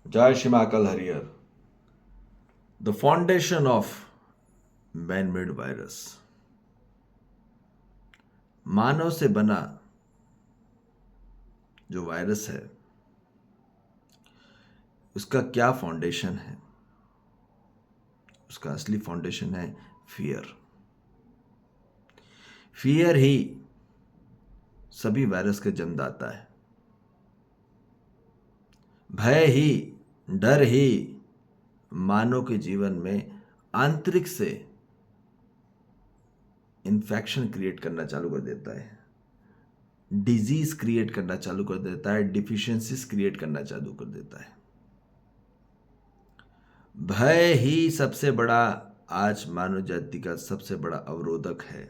Jai Shimakal Harrier. The foundation of man-made virus. मानव से बना जो वायरस है उसका क्या फाउंडेशन है? उसका असली फाउंडेशन है फियर। फियर ही सभी वायरस का जन्मदाता है। भय ही, डर ही मानव के जीवन में आंतरिक से इन्फेक्शन क्रिएट करना चालू कर देता है, डिजीज क्रिएट करना चालू कर देता है, डिफिशियंसीज क्रिएट करना चालू कर देता है। भय ही सबसे बड़ा आज मानव जाति का सबसे बड़ा अवरोधक है।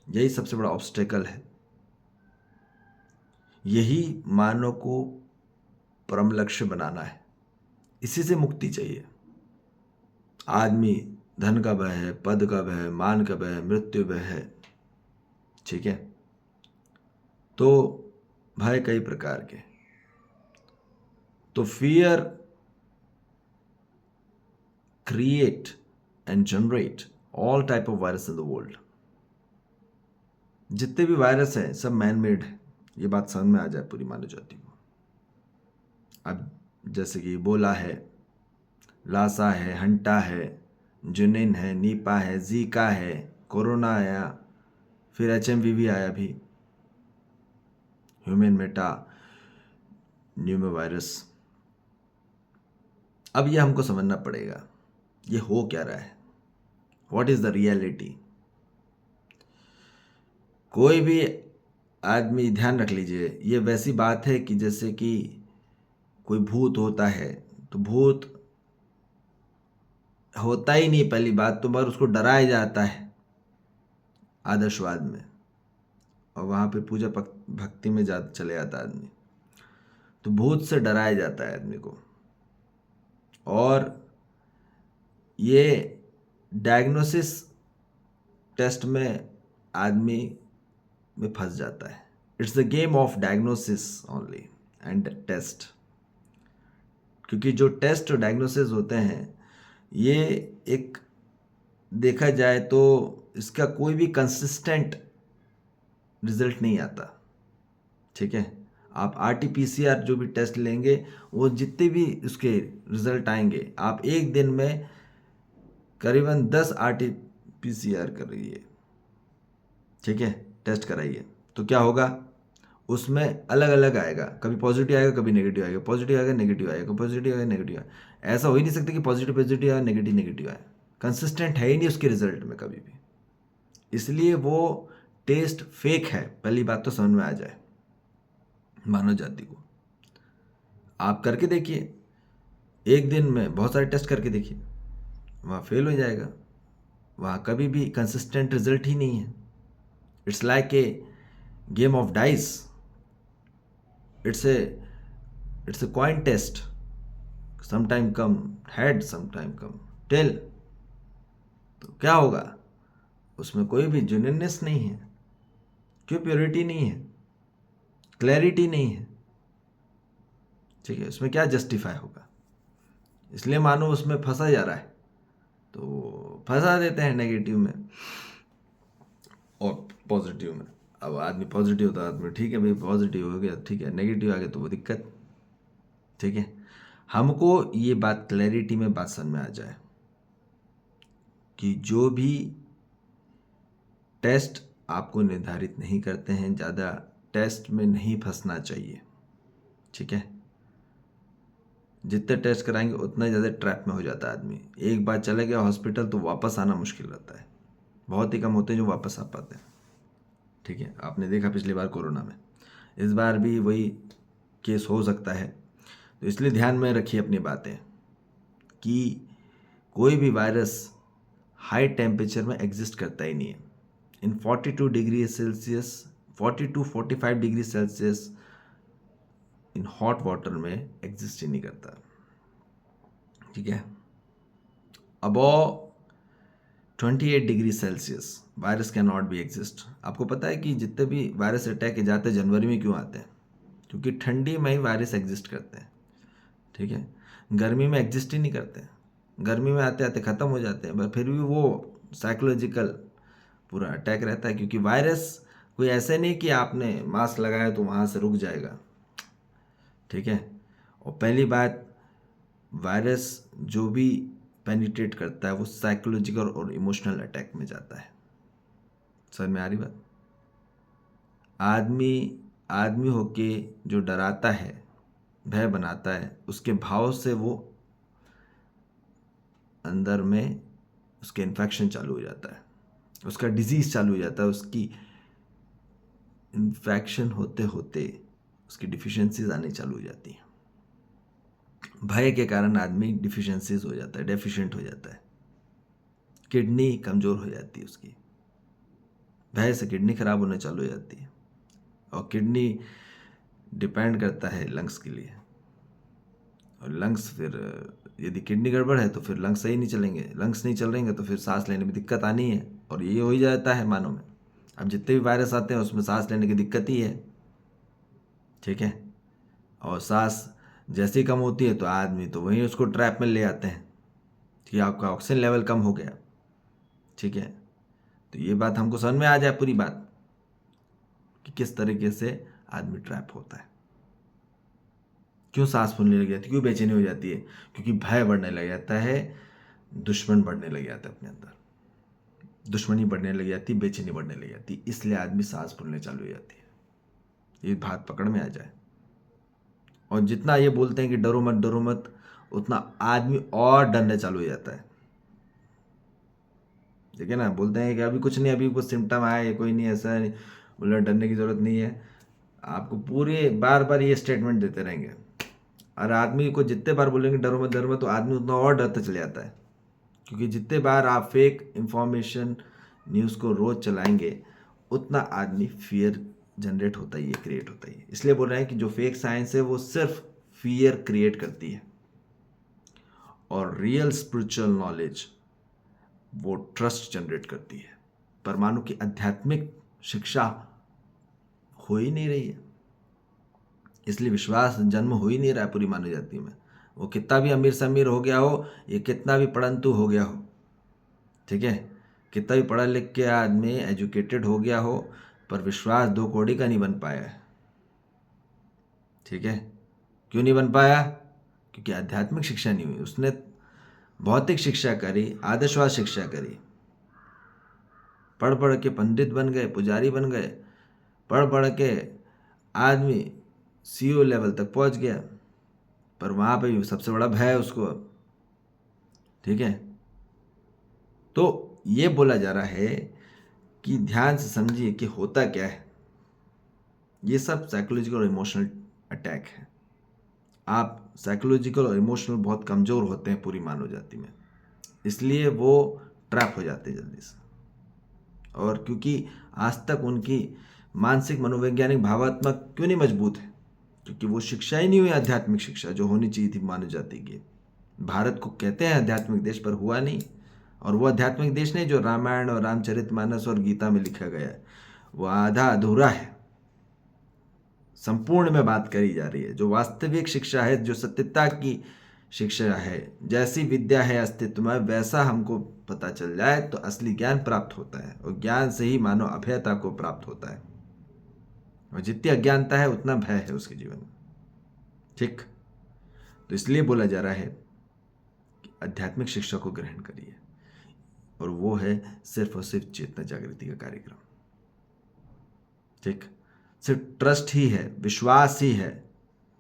यही सबसे बड़ा ऑब्स्टेकल है। यही मानव को परम लक्ष्य बनाना है। इसी से मुक्ति चाहिए। आदमी धन का भय है, पद का भय है, मान का भय है, मृत्यु भय है। ठीक है, तो भय कई प्रकार के। तो fear create and generate all type of virus in the world. जितने भी वायरस हैं सब मैन मेड है। ये बात समझ में आ जाए पूरी मानव जाति को। अब जैसे कि बोला है, लासा है, हंटा है, जुनिन है, नीपा है, जीका है, कोरोना आया, फिर HMVV आया भी, ह्यूमन मेटा न्यूमो वायरस। अब ये हमको समझना पड़ेगा ये हो क्या रहा है, व्हाट इज द रियलिटी। कोई भी आदमी ध्यान रख लीजिए, ये वैसी बात है कि जैसे कि कोई भूत होता है तो भूत होता ही नहीं पहली बात तो, मगर उसको डराया जाता है आदर्शवाद में, और वहाँ पे पूजा भक्ति में चले जाता है आदमी। तो भूत से डराया जाता है आदमी को, और ये डायग्नोसिस टेस्ट में आदमी में फंस जाता है। It's the game of diagnosis only and test. क्योंकि जो टेस्ट और डायग्नोसिस होते हैं ये एक देखा जाए तो इसका कोई भी कंसिस्टेंट रिजल्ट नहीं आता। ठीक है, आप RT-PCR जो भी टेस्ट लेंगे वो जितने भी उसके रिजल्ट आएंगे, आप एक दिन में करीबन 10 RT-PCR कर रही है। ठीक है, टेस्ट कराइए तो क्या होगा, उसमें अलग अलग आएगा। कभी पॉजिटिव आएगा, कभी नेगेटिव आएगा, पॉजिटिव आएगा, नेगेटिव आएगा, पॉजिटिव आएगा, नेगेटिव आएगा। ऐसा हो ही नहीं सकता कि पॉजिटिव पॉजिटिव आए, नेगेटिव नेगेटिव आए। कंसिस्टेंट है ही नहीं उसके रिजल्ट में कभी भी। इसलिए वो टेस्ट फेक है। पहली बात तो समझ में आ जाए मानव जाति को। आप करके देखिए, एक दिन में बहुत सारे टेस्ट करके देखिए, वहाँ फेल हो जाएगा। वहाँ कभी भी कंसिस्टेंट रिजल्ट ही नहीं है। It's like a game of dice. It's a coin test. Sometime come head, sometime come tail. तो क्या होगा, उसमें कोई भी जेन्युइननेस नहीं है। क्यों? प्योरिटी नहीं है, क्लैरिटी नहीं है। ठीक है, उसमें क्या जस्टिफाई होगा। इसलिए मानो उसमें फंसा जा रहा है तो फंसा देते हैं नेगेटिव में और पॉजिटिव में। अब आदमी पॉजिटिव होता है, आदमी ठीक है भाई पॉजिटिव हो गया, ठीक है, नेगेटिव आ गया तो वो दिक्कत। ठीक है, हमको ये बात क्लैरिटी में बात समझ में आ जाए कि जो भी टेस्ट आपको निर्धारित नहीं करते हैं, ज़्यादा टेस्ट में नहीं फंसना चाहिए। ठीक है, जितने टेस्ट कराएंगे उतना ज़्यादा ट्रैप में हो जाता है आदमी। एक बार चले गया हॉस्पिटल तो वापस आना मुश्किल रहता है। बहुत ही कम होते हैं जो वापस आ पाते हैं। ठीक है, आपने देखा पिछली बार कोरोना में, इस बार भी वही केस हो सकता है। तो इसलिए ध्यान में रखिए अपनी बातें कि कोई भी वायरस हाई टेम्परेचर में एग्जिस्ट करता ही नहीं है। इन 42 degree Celsius, 42-45 degree Celsius in hot water में एग्जिस्ट ही नहीं करता। ठीक है, above 28 degree Celsius virus can not be exist. आपको पता है कि जितने भी वायरस अटैक जाते हैं जनवरी में क्यों आते हैं? क्योंकि ठंडी में ही वायरस एग्जिस्ट करते हैं। ठीक है, गर्मी में एग्जिस्ट ही नहीं करते, गर्मी में आते आते ख़त्म हो जाते हैं, पर फिर भी वो साइकोलॉजिकल पूरा अटैक रहता है, क्योंकि वायरस कोई ऐसे नहीं कि आपने मास्क लगाया तो वहाँ से रुक जाएगा। ठीक है, और पहली बात, वायरस जो भी पेनिट्रेट करता है वो साइकोलॉजिकल और इमोशनल अटैक में जाता है। समझ में आ रही बात? आदमी आदमी होके जो डराता है, भय बनाता है, उसके भाव से वो अंदर में उसके इन्फेक्शन चालू हो जाता है, उसका डिजीज़ चालू हो जाता है, उसकी इन्फेक्शन होते होते उसकी डिफिशियंसीज आनी चालू हो जाती हैं। भय के कारण आदमी डिफिशियंसीज हो जाता है, डेफिशिएंट हो जाता है, किडनी कमज़ोर हो जाती है उसकी, भय से किडनी खराब होने चालू हो जाती है, और किडनी डिपेंड करता है लंग्स के लिए, और लंग्स फिर यदि किडनी गड़बड़ है तो फिर लंग्स सही नहीं चलेंगे, लंग्स नहीं चल रहेंगे तो फिर सांस लेने में दिक्कत आनी है, और ये हो ही जाता है मानव में। अब जितने भी वायरस आते हैं उसमें सांस लेने की दिक्कत ही है। ठीक है, और सांस जैसे ही कम होती है तो आदमी तो वहीं उसको ट्रैप में ले आते हैं कि आपका ऑक्सीजन लेवल कम हो गया। ठीक है, तो ये बात हमको समझ में आ जाए पूरी बात कि किस तरीके से आदमी ट्रैप होता है, क्यों सांस फूलने लग जाती है, क्यों बेचैनी हो जाती है, क्योंकि भय बढ़ने लग जाता है, दुश्मन बढ़ने लग जाता है, अपने अंदर दुश्मनी बढ़ने लग जाती, बेचैनी बढ़ने लग जाती, इसलिए आदमी सांस फूलने चालू हो जाती है। ये बात पकड़ में आ जाए, और जितना ये बोलते हैं कि डरो मत, उतना आदमी और डरने चालू हो जाता है। ठीक है ना, बोलते हैं कि अभी कुछ नहीं, अभी कुछ सिम्टम आए, कोई नहीं, ऐसा नहीं, बोले डरने की ज़रूरत नहीं है। आपको पूरे बार बार ये स्टेटमेंट देते रहेंगे, और आदमी को जितने बार बोलेंगे डरो मत, तो आदमी उतना और डरता चले जाता है, क्योंकि जितने बार आप फेक इंफॉर्मेशन न्यूज़ को रोज़ चलाएंगे उतना आदमी फियर जनरेट होता ही है, क्रिएट होता ही है। इसलिए बोल रहे हैं कि जो फेक साइंस है वो सिर्फ फियर क्रिएट करती है, और रियल स्पिरिचुअल नॉलेज वो ट्रस्ट जनरेट करती है। परमाणु की आध्यात्मिक शिक्षा हो ही नहीं रही है, इसलिए विश्वास जन्म हो ही नहीं रहा है पूरी मानव जाति में। वो कितना भी अमीर से अमीर हो गया हो, ये कितना भी पढ़ंतु हो गया हो, ठीक है, कितना भी पढ़ा लिख के आदमी एजुकेटेड हो गया हो, पर विश्वास 2 कौड़ी का नहीं बन पाया है। ठीक है, क्यों नहीं बन पाया? क्योंकि आध्यात्मिक शिक्षा नहीं हुई, उसने भौतिक शिक्षा करी, आदर्शवाद शिक्षा करी, पढ़ पढ़ के पंडित बन गए, पुजारी बन गए, पढ़ पढ़ के आदमी सीईओ लेवल तक पहुंच गया, पर वहाँ पे भी सबसे बड़ा भय है उसको। ठीक है, तो ये बोला जा रहा है कि ध्यान से समझिए कि होता क्या है। ये सब साइकोलॉजिकल और इमोशनल अटैक है। आप साइकोलॉजिकल और इमोशनल बहुत कमज़ोर होते हैं पूरी मानव जाति में, इसलिए वो ट्रैप हो जाते हैं जल्दी से। और क्योंकि आज तक उनकी मानसिक, मनोवैज्ञानिक, भावात्मक क्यों नहीं मजबूत है? क्योंकि वो शिक्षा ही नहीं हुई, आध्यात्मिक शिक्षा जो होनी चाहिए थी मानव जाति की। भारत को कहते हैं आध्यात्मिक देश, पर हुआ नहीं। और वो आध्यात्मिक देश नहीं जो रामायण और रामचरितमानस और गीता में लिखा गया है, वो आधा अधूरा है। संपूर्ण में बात करी जा रही है, जो वास्तविक शिक्षा है, जो सत्यता की शिक्षा है, जैसी विद्या है अस्तित्व में, वैसा हमको पता चल जाए तो असली ज्ञान प्राप्त होता है, और ज्ञान से ही मानव अभयता को प्राप्त होता है, और जितनी अज्ञानता है उतना भय है उसके जीवन में। ठीक, तो इसलिए बोला जा रहा है कि आध्यात्मिक शिक्षा को ग्रहण करिए, और वो है सिर्फ और सिर्फ चेतना जागृति का कार्यक्रम। ठीक, सिर्फ ट्रस्ट ही है, विश्वास ही है,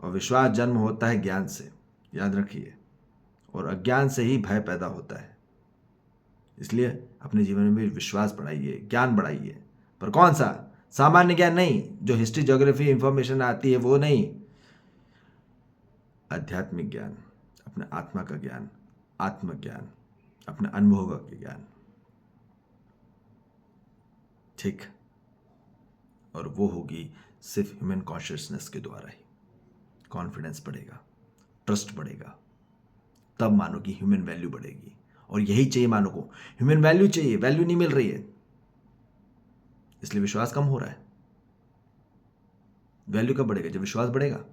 और विश्वास जन्म होता है ज्ञान से, याद रखिए, और अज्ञान से ही भय पैदा होता है। इसलिए अपने जीवन में भी विश्वास बढ़ाइए, ज्ञान बढ़ाइए, पर कौन सा? सामान्य ज्ञान नहीं, जो हिस्ट्री ज्योग्राफी इंफॉर्मेशन आती है वो नहीं, आध्यात्मिक ज्ञान, अपने आत्मा का ज्ञान, आत्मज्ञान, अपने अनुभव का ज्ञान। ठीक, और वो होगी सिर्फ ह्यूमन कॉन्शियसनेस के द्वारा ही। कॉन्फिडेंस बढ़ेगा, ट्रस्ट बढ़ेगा, तब मानो की ह्यूमन वैल्यू बढ़ेगी, और यही चाहिए मानो को, ह्यूमन वैल्यू चाहिए, वैल्यू नहीं मिल रही है, इसलिए विश्वास कम हो रहा है। वैल्यू कब बढ़ेगा? जब विश्वास बढ़ेगा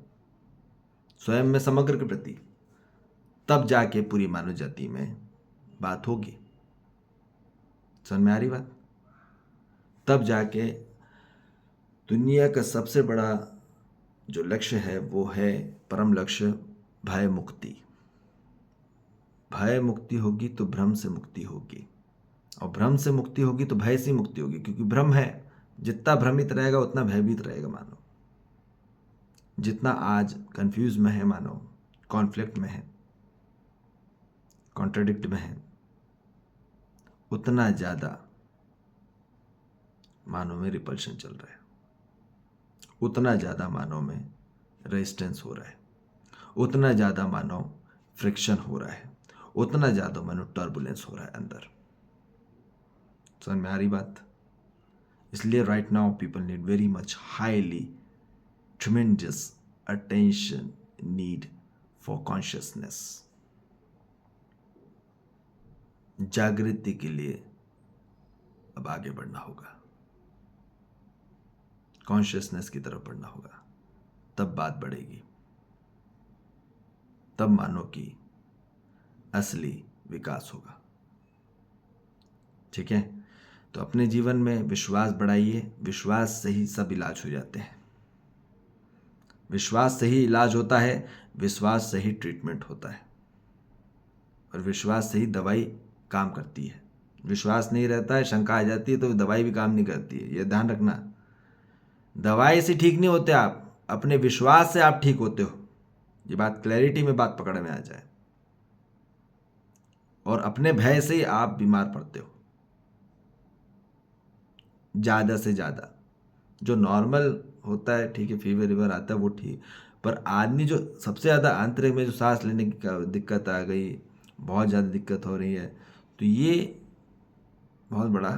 स्वयं में, समग्र के प्रति। तब जाके पूरी मानव जाति में बात होगी। समझ में आ रही बात? तब जाके दुनिया का सबसे बड़ा जो लक्ष्य है वो है परम लक्ष्य भय मुक्ति। भय मुक्ति होगी तो भ्रम से मुक्ति होगी, और भ्रम से मुक्ति होगी तो भय से मुक्ति होगी, क्योंकि भ्रम है, जितना भ्रमित रहेगा उतना भयभीत रहेगा मानव। जितना आज कंफ्यूज में है मानव, कॉन्फ्लिक्ट में है, कॉन्ट्रडिक्ट में है, उतना ज़्यादा मानव में रिपल्शन चल रहा है, उतना ज़्यादा मानव में रेजिस्टेंस हो रहा है, उतना ज़्यादा मानव फ्रिक्शन हो रहा है, उतना ज़्यादा मानव टर्बुलेंस हो रहा है अंदर। समझ में आ रही बात? इसलिए right now people need very much highly tremendous attention need for consciousness. जागृति के लिए अब आगे बढ़ना होगा, कॉन्शियसनेस की तरफ बढ़ना होगा, तब बात बढ़ेगी, तब मानव की असली विकास होगा। ठीक है? तो अपने जीवन में विश्वास बढ़ाइए। विश्वास से ही सब इलाज हो जाते हैं, विश्वास से ही इलाज होता है, विश्वास से ही ट्रीटमेंट होता है, और विश्वास से ही दवाई काम करती है। विश्वास नहीं रहता है, शंका आ जाती है, तो दवाई भी काम नहीं करती है। यह ध्यान रखना, दवाई से ठीक नहीं होते आप, अपने विश्वास से आप ठीक होते हो। ये बात क्लैरिटी में बात पकड़ में आ जाए। और अपने भय से ही आप बीमार पड़ते हो ज़्यादा से ज़्यादा। जो नॉर्मल होता है, ठीक है, फीवर वीवर आता है वो ठीक, पर आदमी जो सबसे ज़्यादा आंतरिक में जो सांस लेने की दिक्कत आ गई, बहुत ज़्यादा दिक्कत हो रही है, तो ये बहुत बड़ा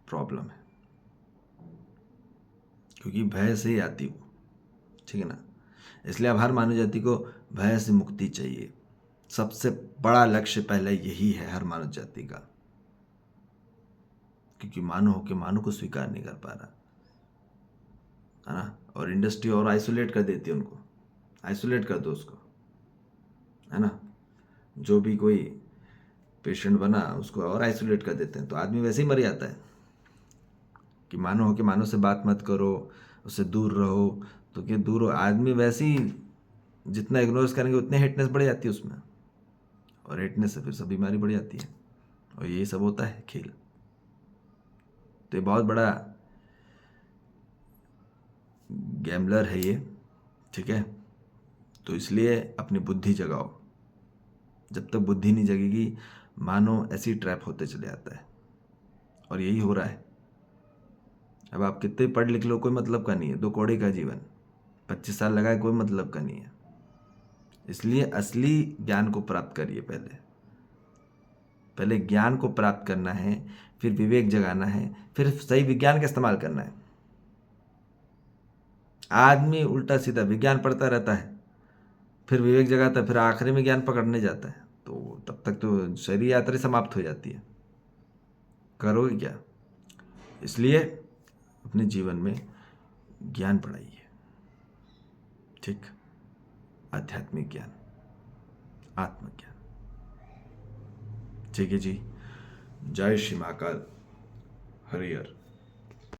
प्रॉब्लम है, क्योंकि भय से ही आती वो। ठीक है ना? इसलिए अब हर मानव जाति को भय से मुक्ति चाहिए। सबसे बड़ा लक्ष्य पहले यही है हर मानव जाति का, क्योंकि मानव होके मानव को स्वीकार नहीं कर पा रहा है ना। और इंडस्ट्री और आइसोलेट कर देती है उनको, आइसोलेट कर दो उसको, है ना। जो भी कोई पेशेंट बना उसको और आइसोलेट कर देते हैं, तो आदमी वैसे ही मर जाता है कि मानव होके मानव से बात मत करो, उससे दूर रहो। तो क्या दूर हो, आदमी वैसे ही जितना इग्नोर करेंगे उतनी हेटनेस बढ़ जाती है उसमें, और हेटनेस से फिर सब बीमारी बढ़ जाती है, और यही सब होता है खेल। तो ये बहुत बड़ा गैम्बलर है ये। ठीक है? तो इसलिए अपनी बुद्धि जगाओ। जब तक बुद्धि नहीं जगेगी मानो ऐसी ट्रैप होते चले जाता है, और यही हो रहा है। अब आप कितने पढ़ लिख लो, कोई मतलब का नहीं है। 2 कौड़े का जीवन, 25 साल लगाए, कोई मतलब का नहीं है। इसलिए असली ज्ञान को प्राप्त करिए। पहले ज्ञान को प्राप्त करना है, फिर विवेक जगाना है, फिर सही विज्ञान का इस्तेमाल करना है। आदमी उल्टा सीधा विज्ञान पढ़ता रहता है, फिर विवेक जगाता है, फिर आखिरी में ज्ञान पकड़ने जाता है, तो तब तक तो शरीर यात्रा समाप्त हो जाती है। करोगे क्या? इसलिए अपने जीवन में ज्ञान बढ़ाइए। ठीक? आध्यात्मिक ज्ञान, आत्मज्ञान। ठीक है जी। जय श्री महाकाल। हरिहर।